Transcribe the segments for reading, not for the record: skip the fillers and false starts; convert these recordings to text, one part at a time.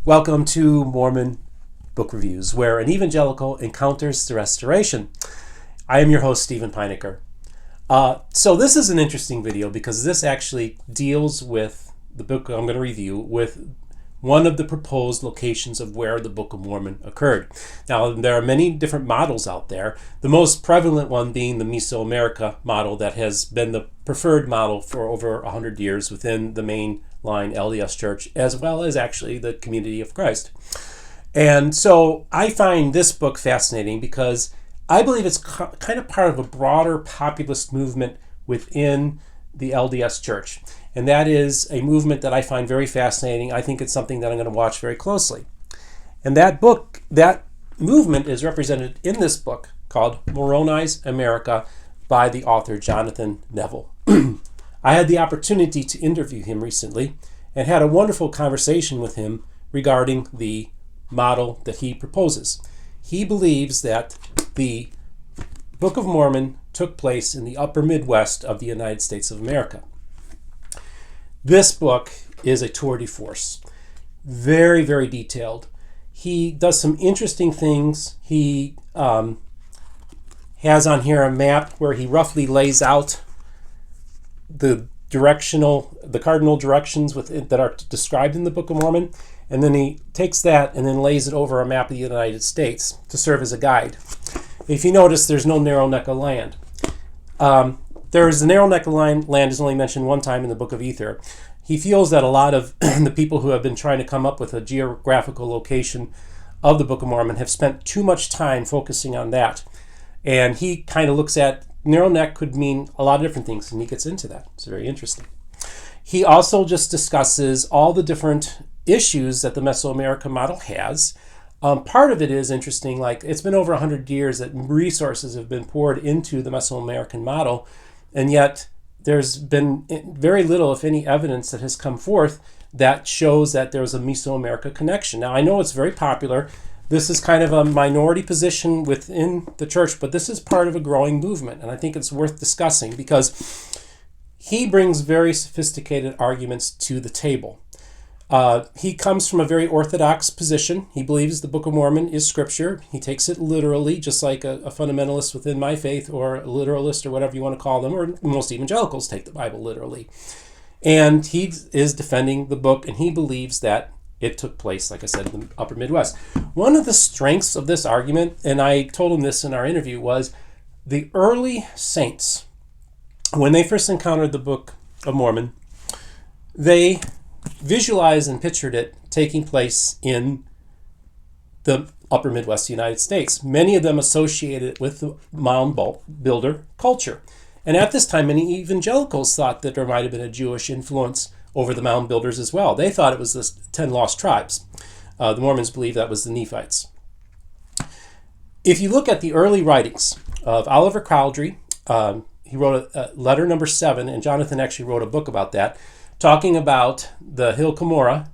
Welcome to Mormon Book Reviews, where an evangelical encounters the restoration. I am your host, Steven Pynakker. So this is an interesting video because this actually deals with the book I'm going to review with one of the proposed locations of where the Book of Mormon occurred. Now, there are many different models out there, the most prevalent one being the Mesoamerica model that has been the preferred model for over 100 years within the mainline LDS Church, as well as actually the Community of Christ. And so I find this book fascinating because I believe it's kind of part of a broader populist movement within the LDS Church. And that is a movement that I find very fascinating. I think it's something that I'm going to watch very closely. And that movement is represented in this book called Moroni's America by the author Jonathan Neville. I had the opportunity to interview him recently and had a wonderful conversation with him regarding the model that he proposes. He believes that the Book of Mormon took place in the upper Midwest of the United States of America. This book is a tour de force. Very, very detailed. He does some interesting things. He has on here a map where he roughly lays out the cardinal directions that are described in the Book of Mormon, and then he takes that and then lays it over a map of the United States to serve as a guide. If you notice, there's no narrow neck of land. There's the narrow neck of land is only mentioned one time in the Book of Ether. He feels that a lot of the people who have been trying to come up with a geographical location of the Book of Mormon have spent too much time focusing on that. And he kind of looks at narrow neck could mean a lot of different things, and he gets into that. It's very interesting. He also just discusses all the different issues that the Mesoamerica model has. Part of it is interesting, like it's been over 100 years that resources have been poured into the Mesoamerican model, and yet there's been very little, if any, evidence that has come forth that shows that there was a Mesoamerica connection. Now, I know it's very popular. This is kind of a minority position within the church, but this is part of a growing movement, and I think it's worth discussing because he brings very sophisticated arguments to the table. He comes from a very orthodox position. He believes the Book of Mormon is scripture. He takes it literally, just like a fundamentalist within my faith, or a literalist, or whatever you want to call them, or most evangelicals take the Bible literally. And he is defending the book, and he believes that it took place, like I said, in the upper Midwest. One of the strengths of this argument, and I told him this in our interview, was the early saints, when they first encountered the Book of Mormon, they visualized and pictured it taking place in the upper Midwest United States. Many of them associated it with the mound builder culture. And at this time, many evangelicals thought that there might have been a Jewish influence over the mound builders as well. They thought it was the 10 lost tribes. The Mormons believe that was the Nephites. If you look at the early writings of Oliver Cowdery, he wrote a letter number 7, and Jonathan actually wrote a book about that, talking about the Hill Cumorah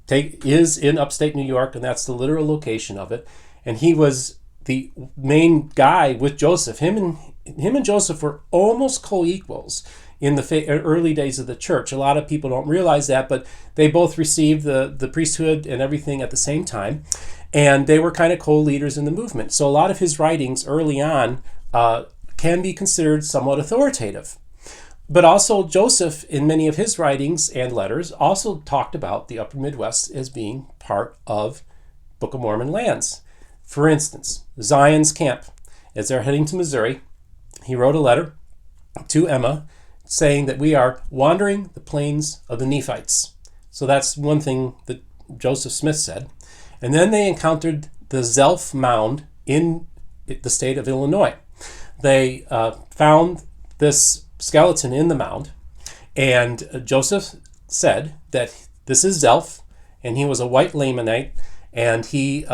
is in upstate New York, and that's the literal location of it. And he was the main guy with Joseph. Him and Joseph were almost co-equals in the early days of the church. A lot of people don't realize that, but they both received the priesthood and everything at the same time, and they were kind of co-leaders in the movement. So a lot of his writings early on can be considered somewhat authoritative. But also Joseph, in many of his writings and letters, also talked about the upper Midwest as being part of Book of Mormon lands. For instance, Zion's camp, as they're heading to Missouri, he wrote a letter to Emma saying that we are wandering the plains of the Nephites. So that's one thing that Joseph Smith said. And then they encountered the Zelf Mound in the state of Illinois. They found this skeleton in the mound, and Joseph said that this is Zelf, and he was a white Lamanite, and he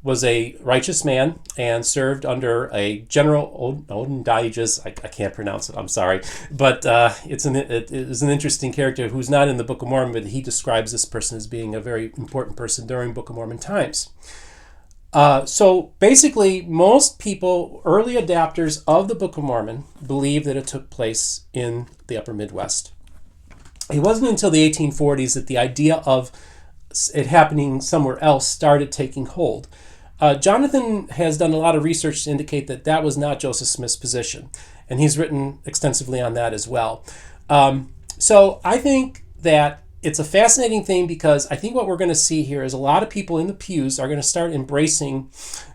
was a righteous man and served under a General Odondiges. I can't pronounce it, I'm sorry, but it is an interesting character who's not in the Book of Mormon, but he describes this person as being a very important person during Book of Mormon times. So basically, most people, early adapters of the Book of Mormon, believe that it took place in the upper Midwest. It wasn't until the 1840s that the idea of it happening somewhere else started taking hold. Jonathan has done a lot of research to indicate that that was not Joseph Smith's position, and he's written extensively on that as well. So I think that it's a fascinating thing, because I think what we're going to see here is a lot of people in the pews are going to start embracing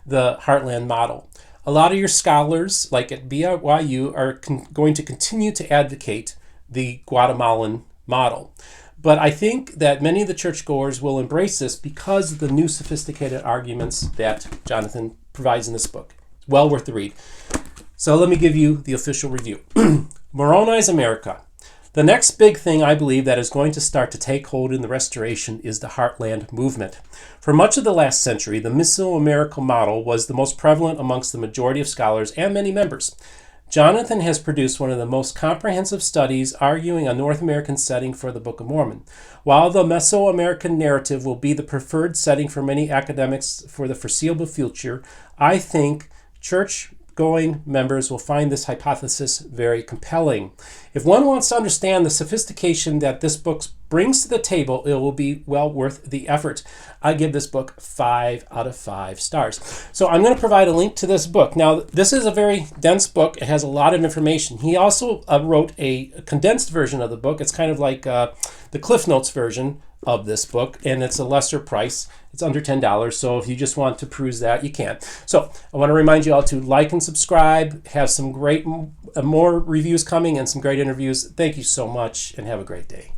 the Heartland model. A lot of your scholars, like at BYU, are going to continue to advocate the Guatemalan model. But I think that many of the churchgoers will embrace this because of the new sophisticated arguments that Jonathan provides in this book. It's well worth the read. So let me give you the official review. Moroni's America. The next big thing I believe that is going to start to take hold in the Restoration is the Heartland Movement. For much of the last century, the Mesoamerican model was the most prevalent amongst the majority of scholars and many members. Jonathan has produced one of the most comprehensive studies arguing a North American setting for the Book of Mormon. While the Mesoamerican narrative will be the preferred setting for many academics for the foreseeable future, I think church-going members will find this hypothesis very compelling. If one wants to understand the sophistication that this book brings to the table, it will be well worth the effort. I give this book 5 out of 5 stars. So I'm going to provide a link to this book. Now, this is a very dense book. It has a lot of information. He also wrote a condensed version of the book. It's kind of like the Cliff Notes version of this book, and it's a lesser price. It's under $10, so if you just want to peruse that, you can. So I want to remind you all to like and subscribe, have some great more reviews coming and some great interviews. Thank you so much, and have a great day.